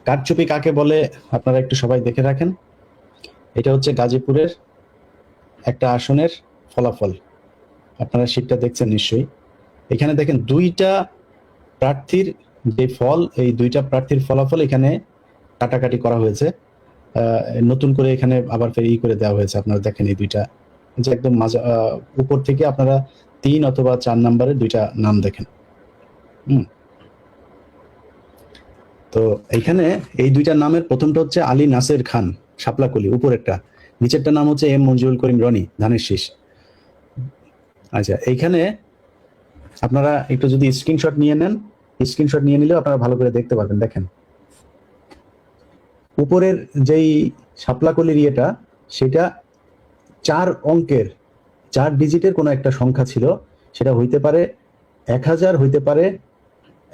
কারচুপি কাকে বলে আপনারা একটু সবাই দেখে রাখেন। এটা হচ্ছে গাজীপুরের একটা আসনের ফলাফল। আপনারা শীটটা দেখছেন নিশ্চয়ই। এখানে দেখেন দুইটা প্রার্থীর যে ফল, এই দুইটা প্রার্থীর ফলাফল এখানে কাটাকাটি করা হয়েছে। নতুন করে এখানে আবার ফের করে দেওয়া হয়েছে। আপনারা দেখেন এই দুইটা যে একদম উপর থেকে আপনারা 3 অথবা 4 নাম্বারের দুইটা নাম দেখেন। তো এইখানে এই দুইটা নামের প্রথমটা হচ্ছে আলী নাসের খান শাপলাকলি, উপরেরটা। নিচেরটা নাম হচ্ছে এম মঞ্জুরুল করিম রনি ধানের শীষ। আচ্ছা, এইখানে আপনারা একটু যদি স্ক্রিনশট নিয়ে নেন, স্ক্রিনশট নিয়ে নিলেও আপনারা ভালো করে দেখতে পারবেন। দেখেন উপরের যেই শাপলাকলির ইয়েটা, সেটা 4 অঙ্কের 4 ডিজিটের কোনো একটা সংখ্যা ছিল। সেটা হইতে পারে 1000, হইতে পারে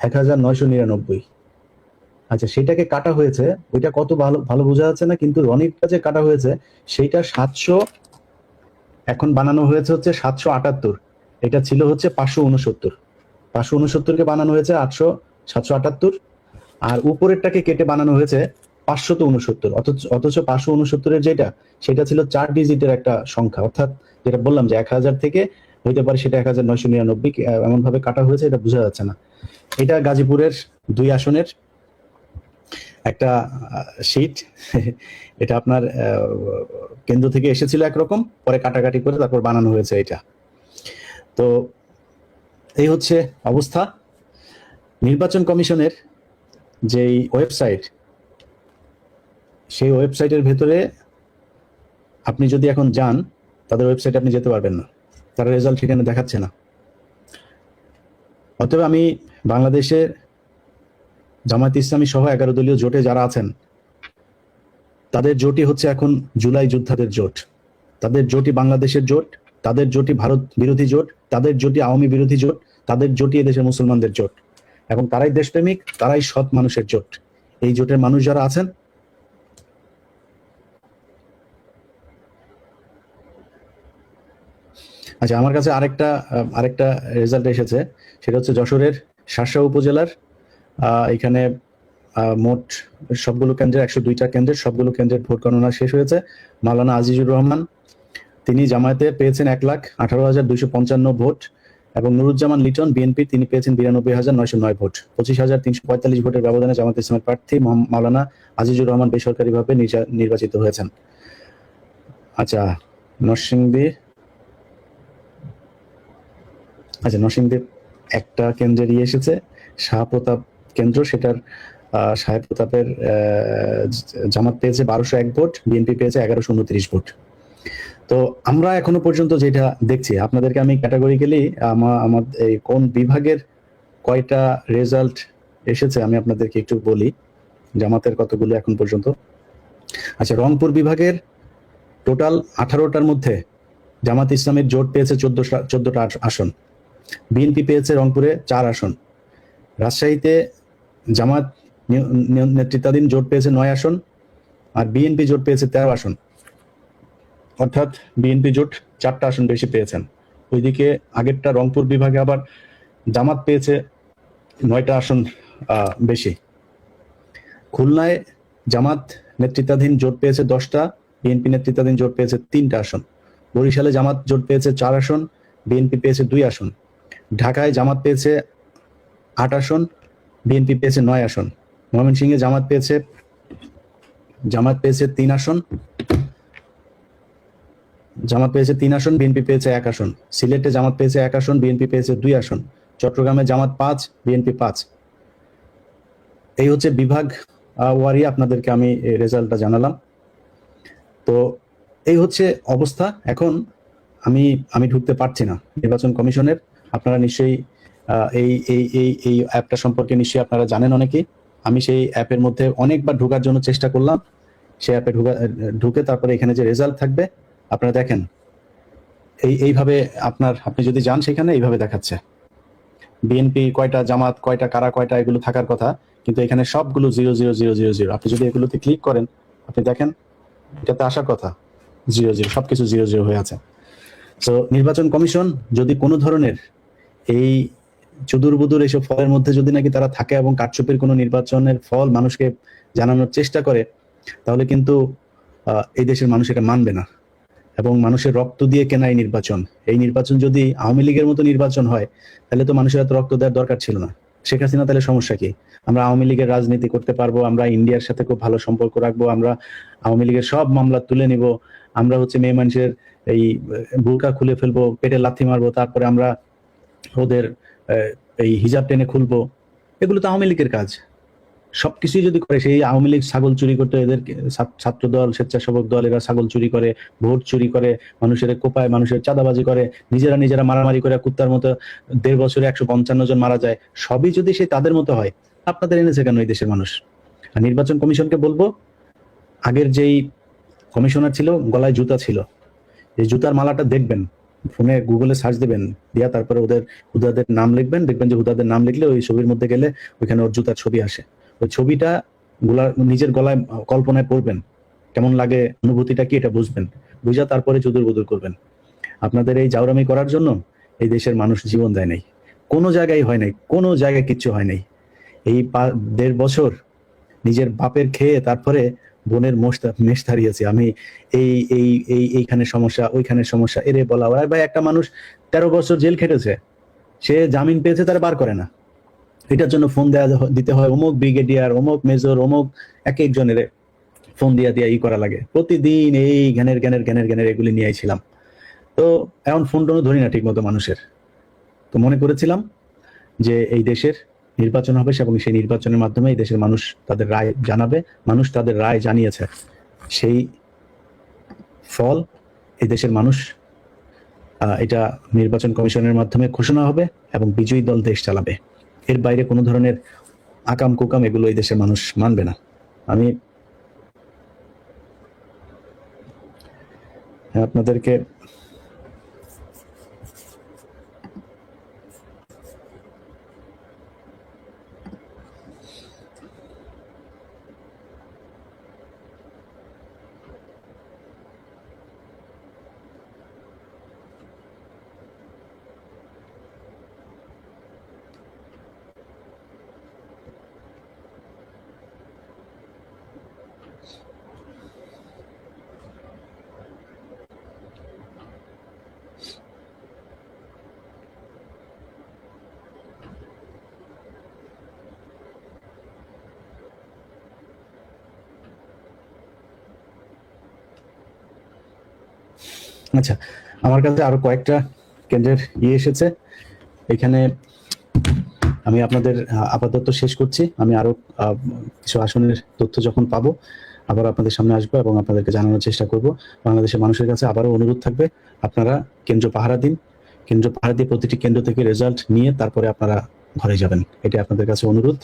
1999। আচ্ছা, সেটাকে কাটা হয়েছে, ওইটা কত ভালো ভালো বোঝা যাচ্ছে না, কিন্তু রনিরটা যে কাটা হয়েছে সেইটা 700, এখন বানানো হয়েছে হচ্ছে 778। এটা ছিল হচ্ছে 569, 569কে বানানো হয়েছে 778। আর উপরেরটাকে কেটে বানানো হয়েছে 569। অথচ 569-এর যেটা, সেটা ছিল 4 ডিজিটের একটা সংখ্যা। অর্থাৎ যেটা বললাম যে 1000 থেকে হইতে পারে সেটা 1999, এমন ভাবে কাটা হয়েছে, এটা বোঝা যাচ্ছে না। এটা গাজীপুরের 2 আসনের একটা শীট। এটা আপনার কেন্দ্র থেকে এসেছিল একরকম, পরে কাটাকাটি করে তারপর বানানো হয়েছে এটা। তো এই হচ্ছে অবস্থা। নির্বাচন কমিশনের যেই ওয়েবসাইট, সেই ওয়েবসাইটের ভেতরে আপনি যদি এখন যান, তাদের ওয়েবসাইটে আপনি যেতে পারবেন না, তারা রেজাল্ট সেখানে দেখাচ্ছে না। অতএব আমি বাংলাদেশের জামায়াত ইসলামী সহ 11 দলীয় জোটে যারা আছেন, তাদের জোটই হচ্ছে এখন জুলাই যোদ্ধাদের জোট, তাদের জোটই বাংলাদেশের জোট, তাদের জোটই ভারত বিরোধী জোট, তাদের জোটই আওয়ামী বিরোধী জোট, তাদের জোটই এদেশের মুসলমানদের জোট, এবং তারাই দেশপ্রেমিক, তারাই সৎ মানুষের জোট। এই জোটের মানুষ যারা আছেন, আচ্ছা, আমার কাছে আরেকটা রেজাল্ট এসেছে। সেটা হচ্ছে যশোরের শার্শা উপজেলার এখানে মোট সবগুলো কেন্দ্রের 102টা কেন্দ্রের সবগুলো কেন্দ্রের ভোট গণনা শেষ হয়েছে। মাওলানা আজিজুর রহমান, তিনি জামায়াতে পেয়েছেন 1,18,255 ভোট, এবং নুরুজ্জামান লিটন বিএনপি, তিনি পেয়েছেন 92,909 ভোট। 25,345 ভোটের ব্যবধানে জামায়াত ইসলামের প্রার্থী মাওলানা আজিজুর রহমান বেসরকারিভাবে নির্বাচিত হয়েছেন। আচ্ছা, নরসিংদীর একটা কেন্দ্রের এসেছে, শাহপ্রতাপ কেন্দ্র, সেটার শাহপ্রতাপের জামাত পেয়েছে 1201 ভোট, বিএনপি পেয়েছে 1129 ভোট। তো আমরা এখনো পর্যন্ত যেটা দেখছি, আপনাদেরকে আমি ক্যাটাগরিক্যালি আমার এই কোন বিভাগের কয়টা রেজাল্ট এসেছে আমি আপনাদেরকে একটু বলি, জামাতের কতগুলো এখন পর্যন্ত। আচ্ছা, রংপুর বিভাগের টোটাল 18টার মধ্যে জামাত ইসলামের জোট পেয়েছে 14টা আসন, বিএনপি পেয়েছে রংপুরে 4 আসন, রাজশাহীতে জামাত নেতৃত্বাধীন জোট পেয়েছে 9 আসন, আর বিএনপি জোট পেয়েছে 13 আসন। অর্থাৎ বিএনপি জোট 4টা আসন বেশি পেয়েছেন। ওইদিকে আগেরটা রংপুর বিভাগে আবার জামাত পেয়েছে 9টা আসন বেশি। খুলনায় জামাত নেতৃত্বাধীন জোট পেয়েছে 10টা, বিএনপি নেতৃত্বাধীন জোট পেয়েছে 3টা আসন। বরিশালে জামাত জোট পেয়েছে 4 আসন, বিএনপি পেয়েছে 2 আসন। ঢাকায় জামাত পেয়েছে 8 আসন, বিএনপি পেয়েছে 9 আসন। ময়মনসিংহে জামাত পেয়েছে 3 আসন, বিএনপি পেয়েছে 1 আসন। সিলেটে জামাত পেয়েছে 1 আসন, বিএনপি পেয়েছে 2 আসন। চট্টগ্রামে জামাত 5, বিএনপি 5। এই হচ্ছে বিভাগ ওয়ারি আপনাদেরকে আমি রেজাল্টটা জানালাম। তো এই হচ্ছে অবস্থা। এখন আমি ঢুকতে পারছি না নির্বাচন কমিশনের। আপনারা নিশ্চয়ই এই অ্যাপটা সম্পর্কে নিশ্চয়ই আপনারা জানেন অনেকেই। আমি সেই অ্যাপের মধ্যে অনেকবার ঢোকার জন্য চেষ্টা করলাম। সেই অ্যাপে ঢুকে তারপরে এখানে যে রেজাল্ট থাকবে আপনারা দেখেন, এইভাবে আপনি যদি যান সেখানে এইভাবে দেখাচ্ছে বিএনপি কয়টা, জামাত কয়টা, কারা কয়টা, এগুলো থাকার কথা, কিন্তু এখানে সবগুলো 0,0,0,0,0,0। আপনি যদি এগুলোতে ক্লিক করেন, আপনি দেখেন এটাতে আসার কথা 0,0, সবকিছু 0,0 হয়ে আছে। তো নির্বাচন কমিশন যদি কোনো ধরনের এই চুদুর বুদুর এইসব ফলের মধ্যে যদি নাকি তারা থাকে এবং কারচুপির কোনো নির্বাচনের ফল মানুষকে জানানোর চেষ্টা করে, তাহলে কিন্তু এই দেশের মানুষ এটা মানবে না। এবং মানুষের রক্ত দিয়ে কেনা এই নির্বাচন, এই নির্বাচন যদি আওয়ামী লীগের মতো নির্বাচন হয়, তাহলে তো মানুষের এত রক্ত দেওয়ার দরকার ছিল না। শেখ হাসিনা তাহলে সমস্যা কি? আমরা আওয়ামী লীগের রাজনীতি করতে পারবো, আমরা ইন্ডিয়ার সাথে খুব ভালো সম্পর্ক রাখবো, আমরা আওয়ামী লীগের সব মামলা তুলে নিব, আমরা মেয়ে মানুষের এই বুরকা খুলে ফেলবো, পেটে লাথি মারবো, তারপরে আমরা ওদের এই হিজাব টেনে খুলবো। এগুলো তো আওয়ামী লীগের কাজ। সবকিছুই যদি করে, সেই আওয়ামী লীগ ছাগল চুরি করতে, এদের ছাত্র দল, স্বেচ্ছাসেবক দল, এরা ছাগল চুরি করে, ভোট চুরি করে, মানুষের কোপায়, মানুষের চাঁদাবাজি করে, নিজেরা মারামারি করে কুত্তার মতো 1.5 বছরে 155 জন মারা যায়। সবই যদি সেই তাদের মতো হয়, আপনাদের এনেছে কেন এই দেশের মানুষ? আর নির্বাচন কমিশনকে বলবো, আগের যেই কমিশনার ছিল গলায় জুতা ছিল, এই জুতার মালাটা দেখবেন, ফোনে গুগলে সার্চ দেবেন, দিয়া তারপরে হুদাদের নাম লিখবেন, দেখবেন যে হুদাদের নাম লিখলে ওই ছবির মধ্যে গেলে ওইখানে ওর জুতার ছবি আসে। ওই ছবিটা নিজের গলায় কল্পনায় পড়বেন, কেমন লাগে, অনুভূতিটা কি, এটা বুঝবেন, বুঝা তারপরে চুদুর বুদুর করবেন। আপনাদের এই জাউরামি করার জন্য এই দেশের মানুষ জীবন দেয় নাই, কোনো জায়গায় হয় নাই, কোনো জায়গায় কিচ্ছু হয় নাই। এই 1.5 বছর নিজের বাপের খেয়ে তারপরে বোনের মেষ হারিয়েছি আমি। এইখানে সমস্যা, ওইখানে সমস্যা, এরে বলা হয় ভাই, একটা মানুষ 13 বছর জেল খেটেছে, সে জামিন পেয়েছে, তারা বার করে না। এটার জন্য ফোন দিতে হয়, অমুক ব্রিগেডিয়ার, অমুক মেজর, অমুক এক একজনের ফোন দিয়া করা লাগে প্রতিদিন। এই জ্ঞানের এগুলি নিয়ে ছিলাম। তো এখন ফোন টোনও ধরি না ঠিক মতো মানুষের। তো মনে করেছিলাম যে এই দেশের নির্বাচন হবে, এবং সেই নির্বাচনের মাধ্যমে এই দেশের মানুষ তাদের রায় জানাবে। মানুষ তাদের রায় জানিয়েছে, সেই ফল এই দেশের মানুষ এটা নির্বাচন কমিশনের মাধ্যমে ঘোষণা হবে এবং বিজয়ী দল দেশ চালাবে। এর বাইরে কোনো ধরনের আকাম কুকাম এগুলো এই দেশের মানুষ মানবে না। আমি আপনাদেরকে আচ্ছা, আমার কাছে আরো কয়েকটা কেন্দ্রের এসেছে। এখানে আমি আপনাদের আপাতত শেষ করছি। আমি আরো কিছু আসনের তথ্য যখন পাবো আবার আপনাদের সামনে আসবো এবং আপনাদেরকে জানানোর চেষ্টা করব। বাংলাদেশের মানুষের কাছে আবারও অনুরোধ থাকবে, আপনারা কেন্দ্র পাহারা দিন। কেন্দ্র পাহারা দিয়ে প্রতিটি কেন্দ্র থেকে রেজাল্ট নিয়ে তারপরে আপনারা ঘরে যাবেন, এটা আপনাদের কাছে অনুরোধ।